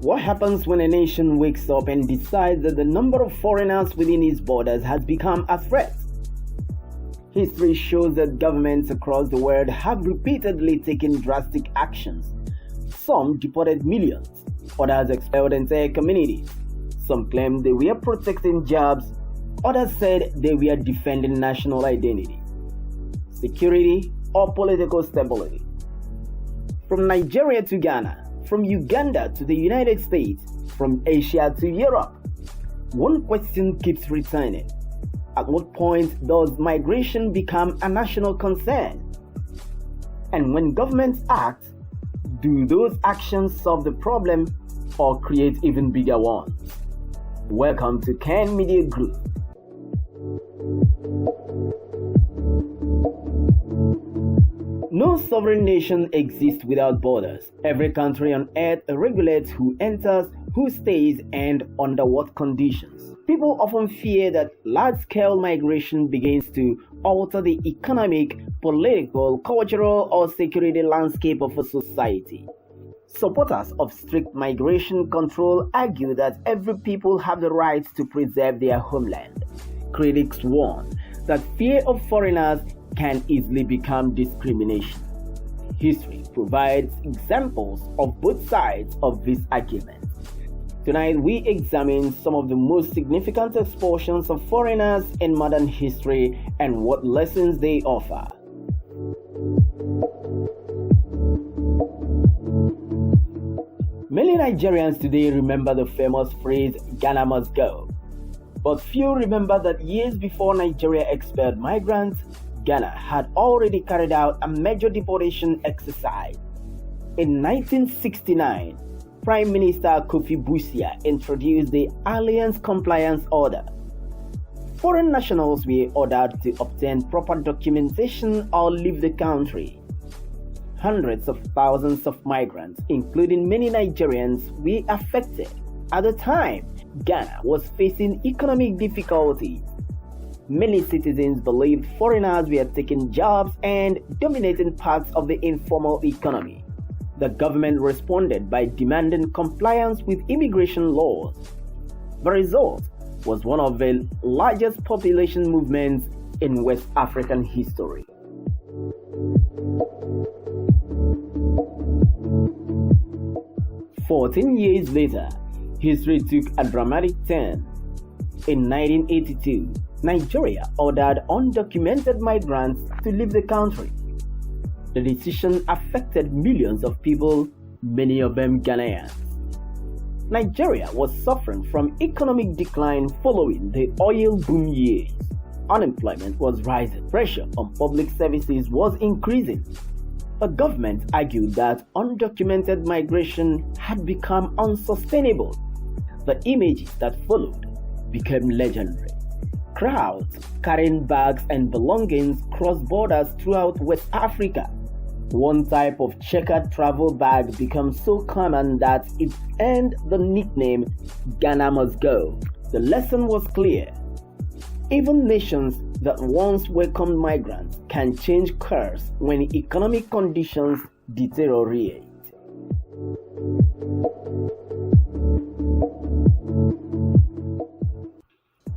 What happens when a nation wakes up and decides that the number of foreigners within its borders has become a threat? History shows that governments across the world have repeatedly taken drastic actions. Some deported millions, others expelled entire communities. Some claimed they were protecting jobs, others said they were defending national identity, security, or political stability. From Nigeria to Ghana, from Uganda to the United States, from Asia to Europe, one question keeps returning. At what point does migration become a national concern? And when governments act, do those actions solve the problem or create even bigger ones? Welcome to Kann Media Group. No sovereign nation exists without borders. Every country on earth regulates who enters, who stays, and under what conditions. People often fear that large-scale migration begins to alter the economic, political, cultural, or security landscape of a society. Supporters of strict migration control argue that every people have the right to preserve their homeland. Critics warn that fear of foreigners can easily become discrimination. History provides examples of both sides of this argument. Tonight, we examine some of the most significant expulsions of foreigners in modern history and what lessons they offer. Many Nigerians today remember the famous phrase, "Ghana must go." But few remember that years before Nigeria expelled migrants, Ghana had already carried out a major deportation exercise. In 1969, Prime Minister Kofi Busia introduced the Alliance Compliance Order. Foreign nationals were ordered to obtain proper documentation or leave the country. Hundreds of thousands of migrants, including many Nigerians, were affected. At the time, Ghana was facing economic difficulties. Many citizens believed foreigners were taking jobs and dominating parts of the informal economy. The government responded by demanding compliance with immigration laws. The result was one of the largest population movements in West African history. "14 years later, history took a dramatic turn. In 1982, Nigeria ordered undocumented migrants to leave the country. The decision affected millions of people, many of them Ghanaians. Nigeria was suffering from economic decline following the oil boom years. Unemployment was rising. Pressure on public services was increasing. The government argued that undocumented migration had become unsustainable. The images that followed became legendary. Crowds carrying bags and belongings crossed borders throughout West Africa. One type of checkered travel bag became so common that it earned the nickname "Ghana must go." The lesson was clear. Even nations that once welcomed migrants can change course when economic conditions deteriorate.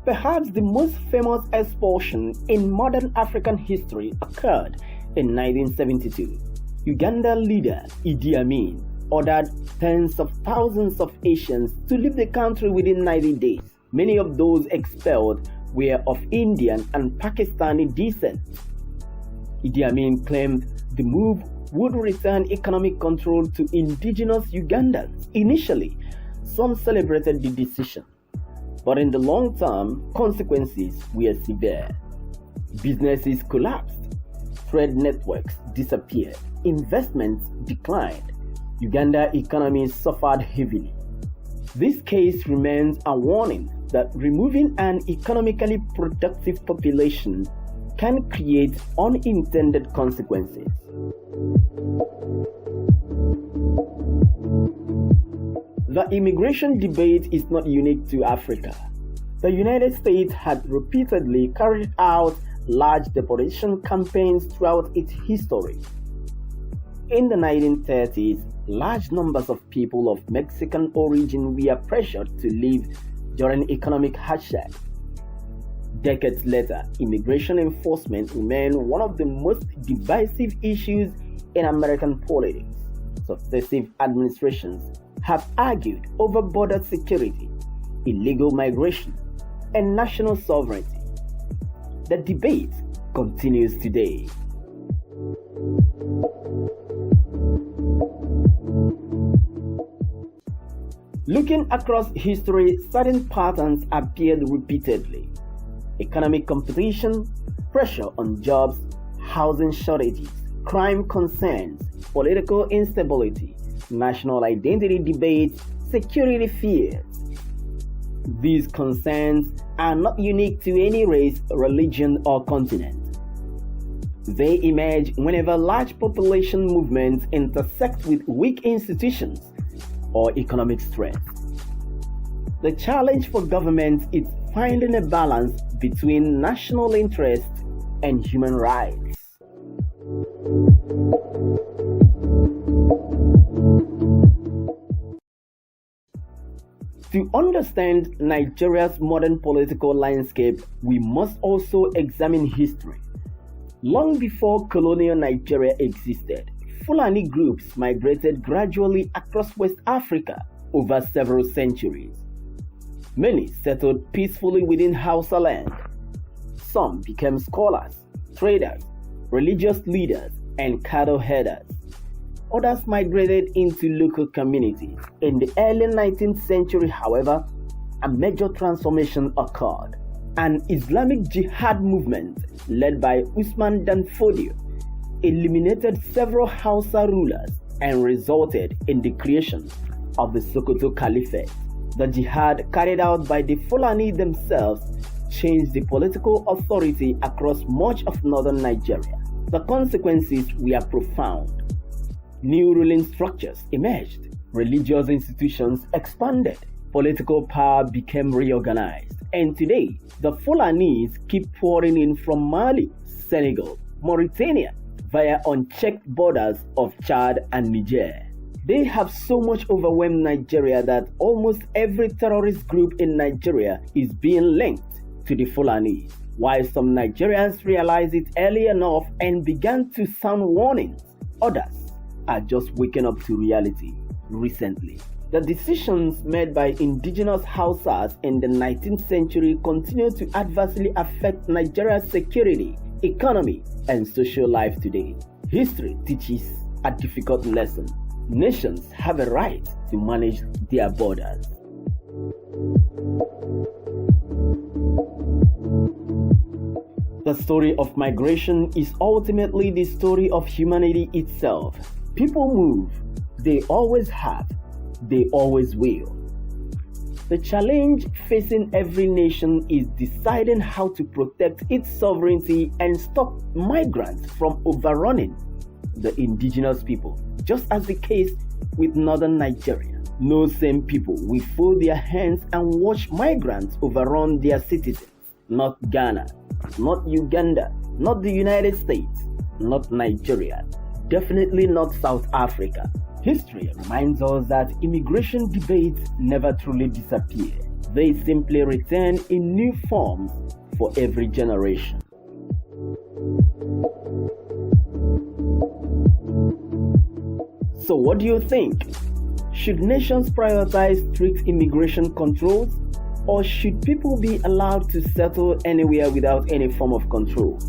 Perhaps the most famous expulsion in modern African history occurred in 1972. Uganda leader Idi Amin ordered tens of thousands of Asians to leave the country within 90 days. Many of those expelled were of Indian and Pakistani descent. Idi Amin claimed the move would return economic control to indigenous Ugandans. Initially, some celebrated the decision, but in the long term, consequences were severe. Businesses collapsed, trade networks disappeared, investments declined, Uganda economy suffered heavily. This case remains a warning that removing an economically productive population can create unintended consequences. The immigration debate is not unique to Africa. The United States had repeatedly carried out large deportation campaigns throughout its history. In the 1930s, large numbers of people of Mexican origin were pressured to leave during economic hardship. Decades later, immigration enforcement remained one of the most divisive issues in American politics. Successive administrations have argued over border security, illegal migration, and national sovereignty. The debate continues today. Looking across history, certain patterns appeared repeatedly. Economic competition, pressure on jobs, housing shortages, crime concerns, political instability, national identity debates, security fears. These concerns are not unique to any race, religion, or continent. They emerge whenever large population movements intersect with weak institutions or economic stress. The challenge for governments is finding a balance between national interest and human rights. To understand Nigeria's modern political landscape, we must also examine history. Long before colonial Nigeria existed, Fulani groups migrated gradually across West Africa over several centuries. Many settled peacefully within Hausa land. Some became scholars, traders, religious leaders, and cattle herders. Others migrated into local communities. In the early 19th century, however, a major transformation occurred. An Islamic Jihad movement led by Usman Dan Fodio eliminated several Hausa rulers and resulted in the creation of the Sokoto Caliphate. The jihad carried out by the Fulani themselves changed the political authority across much of northern Nigeria. The consequences were profound. New ruling structures emerged, religious institutions expanded, political power became reorganized, and today the Fulanis keep pouring in from Mali, Senegal, Mauritania via unchecked borders of Chad and Niger. They have so much overwhelmed Nigeria that almost every terrorist group in Nigeria is being linked to the Fulani. While some Nigerians realized it early enough and began to sound warnings, others are just waking up to reality recently. The decisions made by indigenous Hausas in the 19th century continue to adversely affect Nigeria's security, economy, and social life today. History teaches a difficult lesson. Nations have a right to manage their borders. The story of migration is ultimately the story of humanity itself. People move, they always have, they always will. The challenge facing every nation is deciding how to protect its sovereignty and stop migrants from overrunning the indigenous people, just as the case with northern Nigeria. No same people will fold their hands and watch migrants overrun their citizens. Not Ghana, not Uganda, not the United States, not Nigeria, definitely not South Africa. History reminds us that immigration debates never truly disappear. They simply return in new forms for every generation. So what do you think? Should nations prioritize strict immigration controls, or should people be allowed to settle anywhere without any form of control?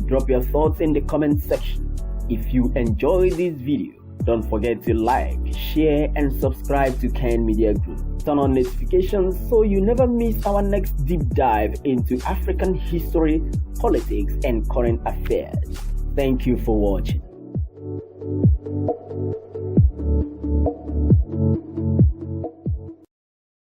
Drop your thoughts in the comment section. If you enjoyed this video, don't forget to like, share, and subscribe to Kann Media Group. Turn on notifications so you never miss our next deep dive into African history, politics, and current affairs. Thank you for watching.